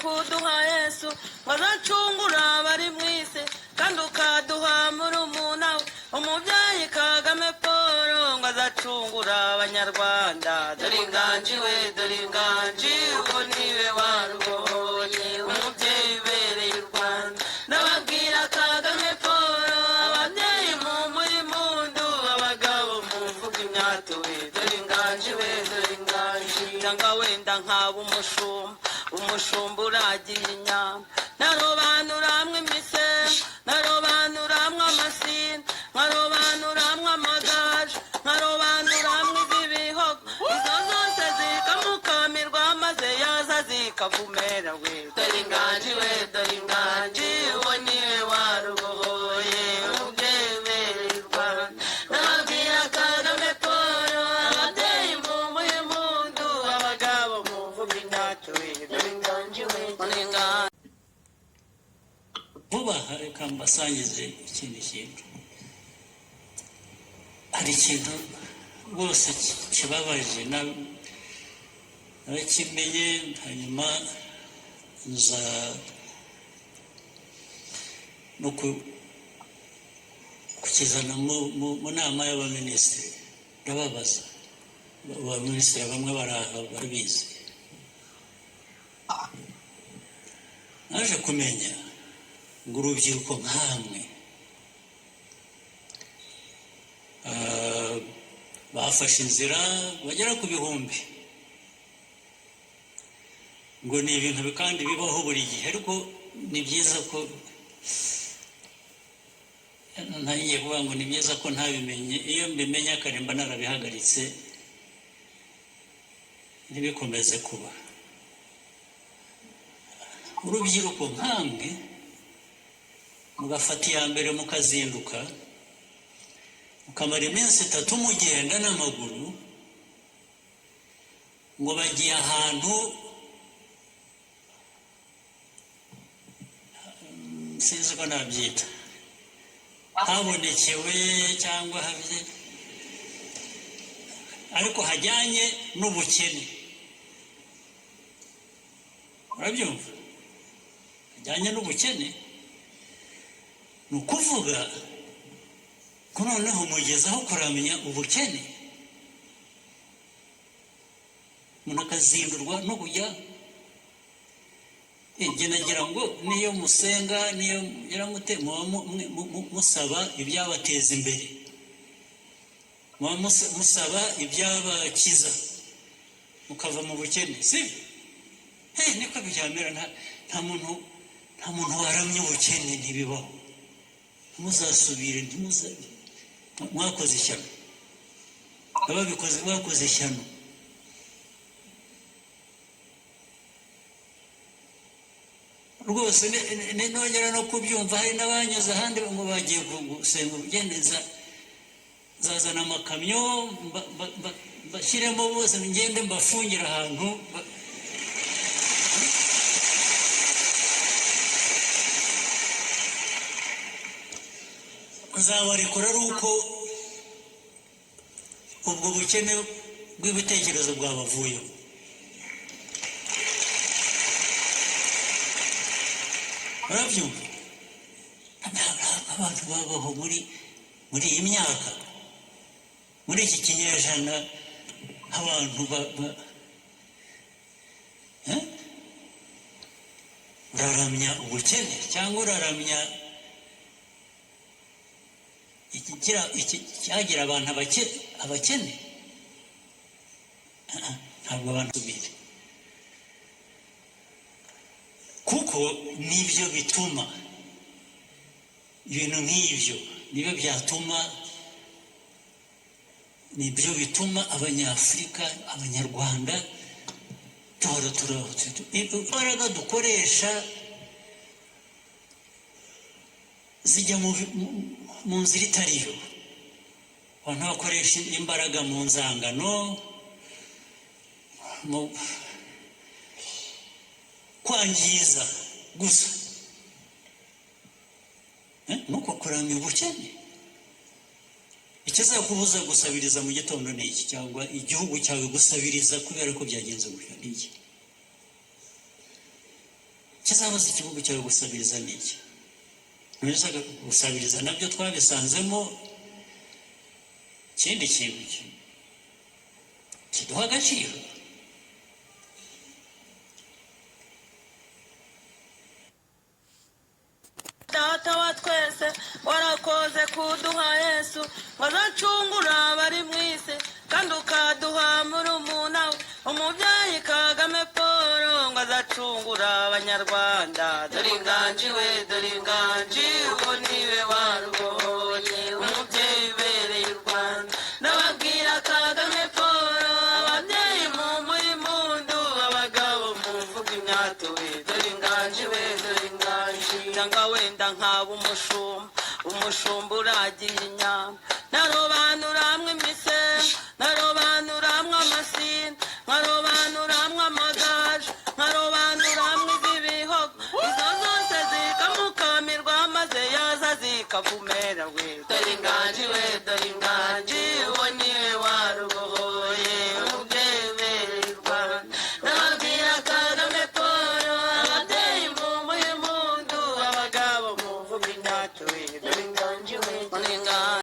kuduha Yesu wazacungura abari mu isi kandi ukaduha murumuna we umubyeyi Kagame Paul ngo azacungura abanyarwanda dore inganji we dore inganji uwo niwe warubohoye umubyeyi ubereye u Rwanda ndababwira Kagame Paul ababyeyi mu muri mundu abagabo mu mvuga imyato we dore inganji we dore inganji cyangwa wenda nkaba umushumba uragiye inyama narobanuramwe imisemo narobanuramwe amasina nkarobanuramwe amagaju nkarobanuramwe iz'ibihogo izo zose zikamukamirwa maze yaza zikavumera we dore inganji we dore inganji uwo niwe warubohoye umubyeyi ubereye u Rwanda ndababwira Kagame Paul ababyeyi mu mundu abagabo mu mvuga imyato we dore inganji we dore inganji vuba reka mbasangize ikindi kintu hari ikintu rwose kibabaje narakimenye hanyuma nza no kukizana mu nama y'abaminisitiri ndababaza abaminisitiri bamwe barabizi naje kumenya ngo urubyiruko nkamwe bafashe inzira bagera ku bihumbi ngo ni ibintu kandi bibaho buri gihe ariko ni byiza ko ntagiye kuvuga ngo ni byiza ko ntabimenye iyo mbimenya kare mba narabihagaritse ntibikomeze kuba urubyiruko nkamwe mugafata iya mbere mukazinduka mukamara iminsi 3 mugenda n'amaguru ngo bagiye ahantu sinzi ko nabyita habonekewe cyangwa habye ariko hajyanye n'ubukene urabyumva hajyanye n'ubukene ni ukuvuga ko noneho mugezaho kuramenya ubukene umuntu akazindurwa no kujya nagira ngo niyo musenga niyo musaba ibyabateza imbere musaba ibyabakiza mukava mu bukene si niko byamera nta muntu waramye ubukene ntibibaho muzasubire mwakoze ishyano ababikoze bakoze ishyano rwose nongera no kubyumva hari n'abanyuze ahandi ngo bagiye gusenga ubugendeza zazana amakamyo bashyiremo bose ngende mbafungire ahantu nzabarekura ari uko ubwo bukene bw'ibitekerezo bwabavuyeho urabyumva abantu babaho muri iyi myaka muri iki kinyejana abantu uraramya ubukene cyangwa uraramya cyagira abantu abakene ntabwo abantu biri kuko nibyo bituma ibintu nk'ibyo nibyo bituma abanyafurika abanyarwanda imbaraga dukoresha zijya mu nzira itariyo abantu bakoresha imbaraga mu nzangano mu kwangiza gusa nuko kuramya ubukene ikizakubuza gusabiriza mu gitondo ni iki cyangwa igihugu cyawe gusabiriza kubera ko byagenze gutya ni iki kizabuza igihugu cyawe gusabiriza n'iki? Neza gusabiriza nabyo twabisanzemo ikindi kintu kiduha agaciro. Data wa twese warakoze kuduha Yesu wazacungura abari mu isi kandi ukaduha murumuna we umubyeyi Kagame Paul ngo azacungura abanyarwanda. Dore inganji we dore inganji uwo niwe warubonye umubyeyi ubereye u Rwanda. Ndababwira Kagame Paul ababyeyi mu muri mundu abagabo mu mvuga imyato we dore inganji we dore inganji. Cyangwa wenda nkaba umushumba uragiye inyama narobanuramwe imisemo narobanuramwe amasina nkarobanuramwe amagaju nkarobanuramwe iz'ibihogo izo zose zikamukamirwa maze yaza zikavumera we dore inganji we dore inganji.